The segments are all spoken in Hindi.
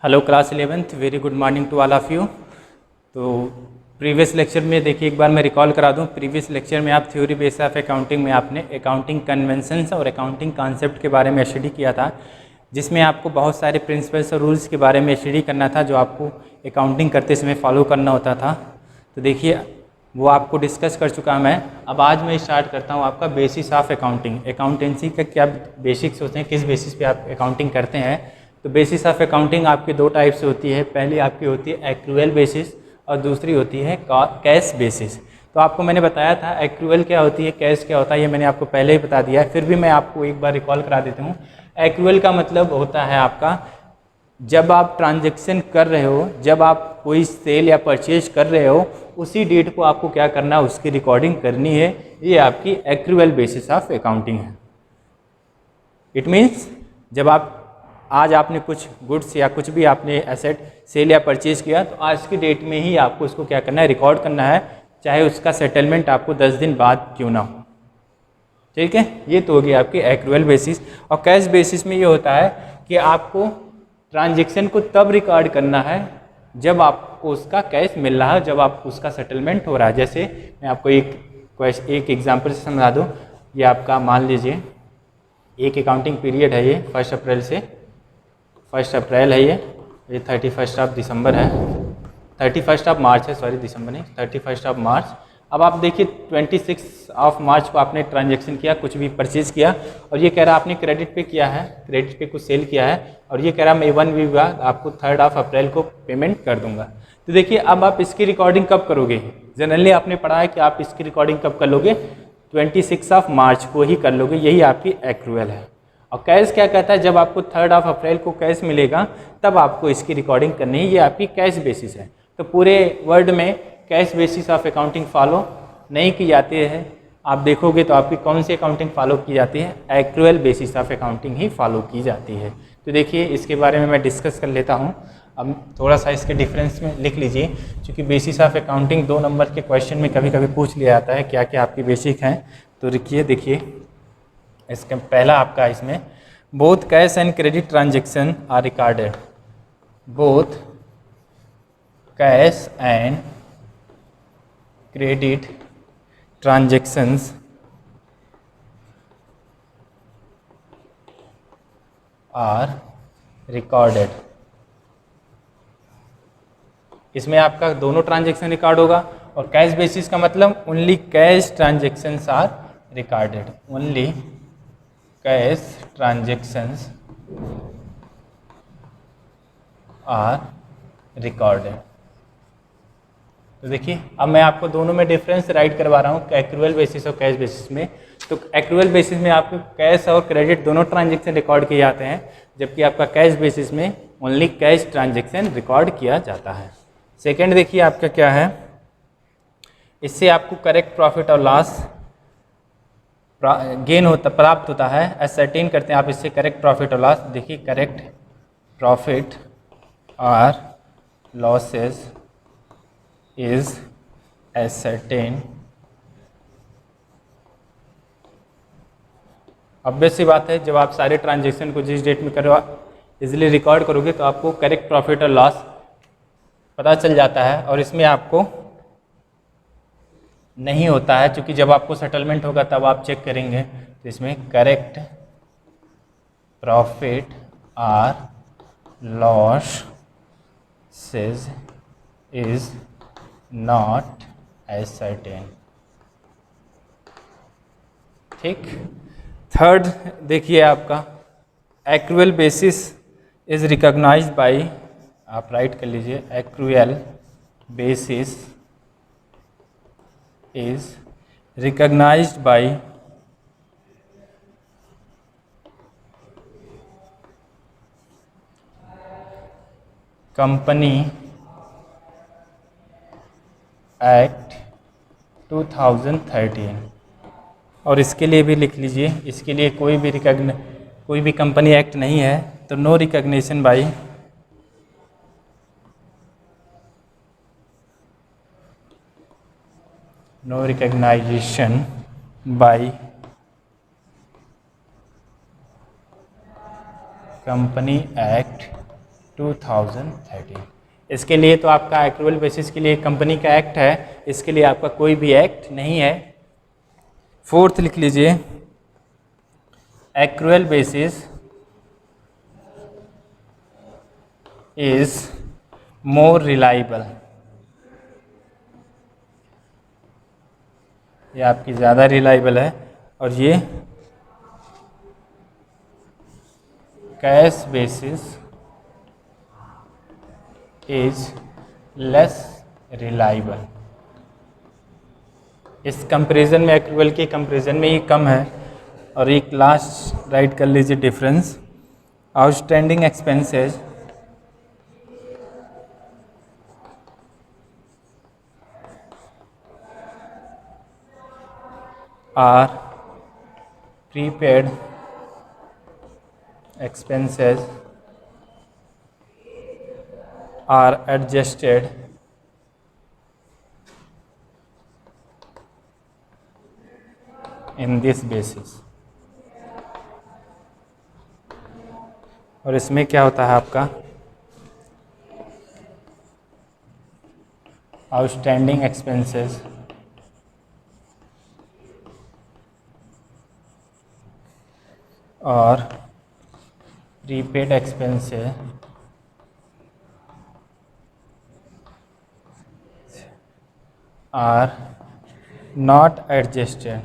Hello class 11th, very good morning to all of you. तो प्रीवियस लेक्चर में देखिए, एक बार मैं रिकॉल करा दूं। प्रीवियस लेक्चर में आप थ्योरी बेस ऑफ अकाउंटिंग में आपने अकाउंटिंग कन्वेंशंस और अकाउंटिंग कॉन्सेप्ट के बारे में स्टडी किया था, जिसमें आपको बहुत सारे प्रिंसिपल्स और रूल्स के बारे में स्टडी करना था जो आपको अकाउंटिंग करते समय फॉलो करना होता था। तो देखिए, वो आपको डिस्कस कर चुका मैं। अब आज मैं स्टार्ट करता हूँ आपका बेसिस ऑफ अकाउंटिंग। अकाउंटेंसी का क्या बेसिक्स होते हैं, किस बेसिस पे आप अकाउंटिंग करते हैं। तो बेसिस ऑफ अकाउंटिंग आपकी दो टाइप से होती है। पहली आपकी होती है एक्रूअल बेसिस और दूसरी होती है कैश बेसिस। तो आपको मैंने बताया था एक्रूअल क्या होती है, कैश क्या होता है, ये मैंने आपको पहले ही बता दिया है, फिर भी मैं आपको एक बार रिकॉल करा देता हूँ। एक्रूअल का मतलब होता है आपका, जब आप ट्रांजैक्शन कर रहे हो, जब आप कोई सेल या परचेज कर रहे हो, उसी डेट को आपको क्या करना है, उसकी रिकॉर्डिंग करनी है। ये आपकी एक्रूअल बेसिस ऑफ अकाउंटिंग है। इट मीन्स जब आप आज आपने कुछ गुड्स या कुछ भी आपने एसेट सेल या परचेज किया, तो आज की डेट में ही आपको उसको क्या करना है, रिकॉर्ड करना है, चाहे उसका सेटलमेंट आपको 10 दिन बाद क्यों ना हो। ठीक है, ये तो होगी आपकी एक्रूअल बेसिस। और कैश बेसिस में ये होता है कि आपको ट्रांजैक्शन को तब रिकॉर्ड करना है जब आपको उसका कैश मिल रहा है, जब आप उसका सेटलमेंट हो रहा है। जैसे मैं आपको एक एग्जांपल से समझा दूँ। ये आपका मान लीजिए एक अकाउंटिंग पीरियड है, ये 1 अप्रैल से 1 अप्रैल है, ये 31 ऑफ दिसंबर है, 31 ऑफ मार्च है, सॉरी दिसंबर नहीं, 31 ऑफ मार्च। अब आप देखिए 26 ऑफ मार्च को आपने ट्रांजैक्शन किया, कुछ भी परचेज किया, और ये कह रहा आपने क्रेडिट पे किया है, क्रेडिट पे कुछ सेल किया है, और ये कह रहा मैं 1 वीक बाद आपको 3 ऑफ अप्रैल को पेमेंट कर दूंगा। तो देखिए, अब आप इसकी रिकॉर्डिंग कब करोगे। जनरली आपने पढ़ा है कि आप इसकी रिकॉर्डिंग कब कर लोगे, 26 ऑफ मार्च को ही कर लोगे, यही आपकी एक्रूअल है। और कैश क्या कहता है, जब आपको 3 ऑफ अप्रैल को कैश मिलेगा तब आपको इसकी रिकॉर्डिंग करनी है। ये आपकी कैश बेसिस है। तो पूरे वर्ल्ड में cash basis of accounting follow नहीं की जाती है। आप देखोगे तो आपकी कौन सी अकाउंटिंग फॉलो की जाती है, accrual basis of accounting he follow की जाती है। तो देखिए, इसके बारे में मैं डिस्कस कर लेता हूँ। अब थोड़ा सा इसके डिफरेंस में लिख लीजिए, क्योंकि बेसिस ऑफ अकाउंटिंग 2 नंबर के क्वेश्चन में कभी कभी पूछ लिया जाता है क्या क्या आपकी बेसिक हैं। तो देखिए इसका पहला आपका इसमें, both cash and credit transaction are recorded. Both cash and credit transactions are recorded. इसमें आपका दोनों ट्रांजेक्शन रिकॉर्ड होगा। और कैश बेसिस का मतलब only cash transactions are recorded, only cash transactions are recorded. तो देखिए, अब मैं आपको दोनों में डिफरेंस राइट करवा रहा हूँ, एक्रूअल बेसिस और कैश बेसिस में। तो एक्रूअल बेसिस में आपको कैश और क्रेडिट दोनों ट्रांजेक्शन रिकॉर्ड किए जाते हैं, जबकि आपका कैश बेसिस में ओनली कैश ट्रांजेक्शन रिकॉर्ड किया जाता है। सेकेंड देखिए आपका क्या है, इससे आपको करेक्ट प्रॉफिट और लॉस प्राप्त होता है, एसर्टेन करते हैं आप इससे करेक्ट प्रॉफिट और लॉस। देखिए, करेक्ट प्रॉफिट और लॉसेस इज एसर्टेन। ऑब्वियस सी बात है, जब आप सारे ट्रांजेक्शन को जिस डेट में करो इजीली रिकॉर्ड करोगे तो आपको करेक्ट प्रॉफिट और लॉस पता चल जाता है। और इसमें आपको नहीं होता है, क्योंकि जब आपको सेटलमेंट होगा तब आप चेक करेंगे। तो इसमें करेक्ट प्रॉफिट और लॉस इज नॉट एसर्टेन। ठीक। थर्ड देखिए आपका, accrual basis is recognised by, आप राइट कर लीजिए, accrual basis is recognized by Company Act 2013। और इसके लिए भी लिख लीजिए, इसके लिए कोई भी कंपनी एक्ट नहीं है, तो no recognition by no recognition by Company Act 2013। इसके लिए तो आपका एक्रूअल बेसिस के लिए कंपनी का एक्ट है, इसके लिए आपका कोई भी एक्ट नहीं है। फोर्थ लिख लीजिए, accrual basis is more reliable. ये आपकी ज़्यादा रिलायबल है, और ये cash basis is less reliable. इस कंपैरिजन में, एक्रूअल के कंपैरिजन में ये कम है। और एक लास्ट राइट कर लीजिए difference, outstanding expenses are prepaid expenses are adjusted in this basis। और इसमें क्या होता है आपका आउटस्टैंडिंग एक्सपेंसेस और prepaid expenses are not adjusted,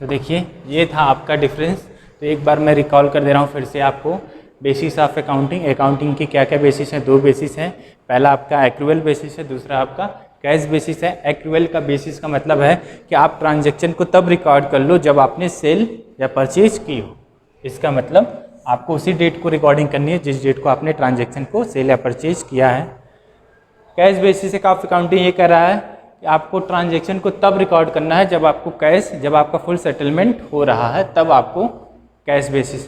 तो देखिए ये था आपका डिफरेंस। तो एक बार मैं रिकॉल कर दे रहा हूँ फिर से आपको, बेसिस ऑफ अकाउंटिंग की क्या क्या बेसिस हैं। दो बेसिस हैं, पहला आपका एक्रूअल बेसिस है, दूसरा आपका कैश बेसिस है। एक्रूअल का बेसिस का मतलब है कि आप ट्रांजैक्शन को तब रिकॉर्ड कर लो जब आपने सेल या परचेज की हो। इसका मतलब आपको उसी डेट को रिकॉर्डिंग करनी है जिस डेट को आपने ट्रांजैक्शन को सेल या परचेज किया है। कैश बेसिस ऑफ अकाउंटिंग ये कह रहा है कि आपको ट्रांजैक्शन को तब रिकॉर्ड करना है जब आपको कैश, जब आपका फुल सेटलमेंट हो रहा है, तब आपको कैश बेसिस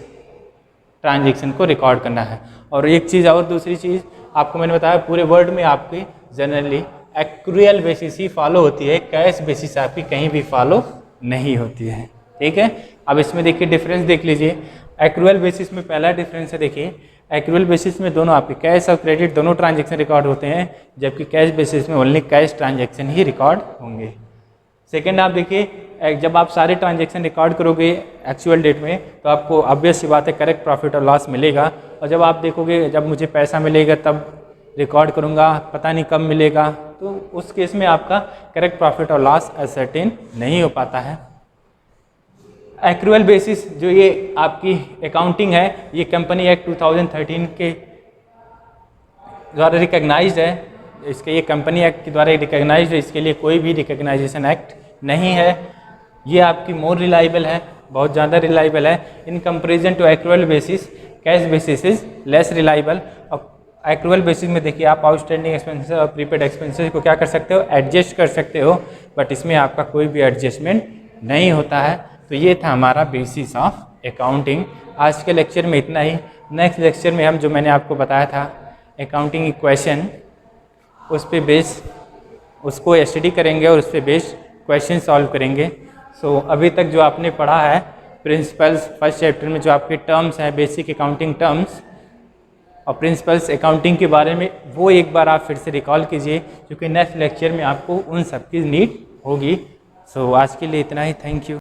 ट्रांजैक्शन को रिकॉर्ड करना है। और एक चीज़ और, दूसरी चीज़ आपको मैंने बताया, पूरे वर्ल्ड में आपकी जनरली एक्रूअल बेसिस ही फॉलो होती है, कैश बेसिस आपकी कहीं भी फॉलो नहीं होती है। ठीक है, अब इसमें देखिए डिफरेंस देख लीजिए। एक्रूअल बेसिस में पहला डिफरेंस है, देखिए एक्रूअल बेसिस में दोनों आपके कैश और क्रेडिट दोनों ट्रांजैक्शन रिकॉर्ड होते हैं, जबकि कैश बेसिस में ओनली कैश ट्रांजैक्शन ही रिकॉर्ड होंगे। सेकेंड आप देखिए, जब आप सारे ट्रांजैक्शन रिकॉर्ड करोगे एक्चुअल डेट में तो आपको ऑब्वियस सी बात है करेक्ट प्रॉफिट और लॉस मिलेगा। और जब आप देखोगे जब मुझे पैसा मिलेगा तब रिकॉर्ड करूँगा, पता नहीं कब मिलेगा, तो उस केस में आपका करेक्ट प्रॉफिट और लॉस असर्टेन नहीं हो पाता है। एक्रूअल बेसिस जो ये आपकी अकाउंटिंग है, ये कंपनी एक्ट 2013 के द्वारा रिकॉग्नाइज्ड है। इसके ये कंपनी एक्ट के द्वारा रिकॉग्नाइज्ड है, इसके लिए कोई भी रिकॉग्नाइजेशन एक्ट नहीं है। ये आपकी मोर रिलायबल है, बहुत ज़्यादा रिलायबल है। In comparison to accrual basis, cash basis is less reliable. और एक्रूअल बेसिस में देखिए आप आउटस्टैंडिंग एक्सपेंसेस और प्रीपेड एक्सपेंसेस को क्या कर सकते हो, एडजस्ट कर सकते हो, बट इसमें आपका कोई भी एडजस्टमेंट नहीं होता है। तो ये था हमारा बेसिस ऑफ अकाउंटिंग। आज के लेक्चर में इतना ही। नेक्स्ट लेक्चर में हम जो मैंने आपको बताया था अकाउंटिंग इक्वेशन, उस पे बेस उसको स्टडी करेंगे और उस पे बेस क्वेश्चन सॉल्व करेंगे। सो अभी तक जो आपने पढ़ा है प्रिंसिपल्स फर्स्ट चैप्टर में जो आपके टर्म्स हैं, बेसिक अकाउंटिंग टर्म्स और प्रिंसिपल्स अकाउंटिंग के बारे में, वो एक बार आप फिर से रिकॉल कीजिए, क्योंकि नेक्स्ट लेक्चर में आपको उन सब की नीड होगी। सो आज के लिए इतना ही। Thank you.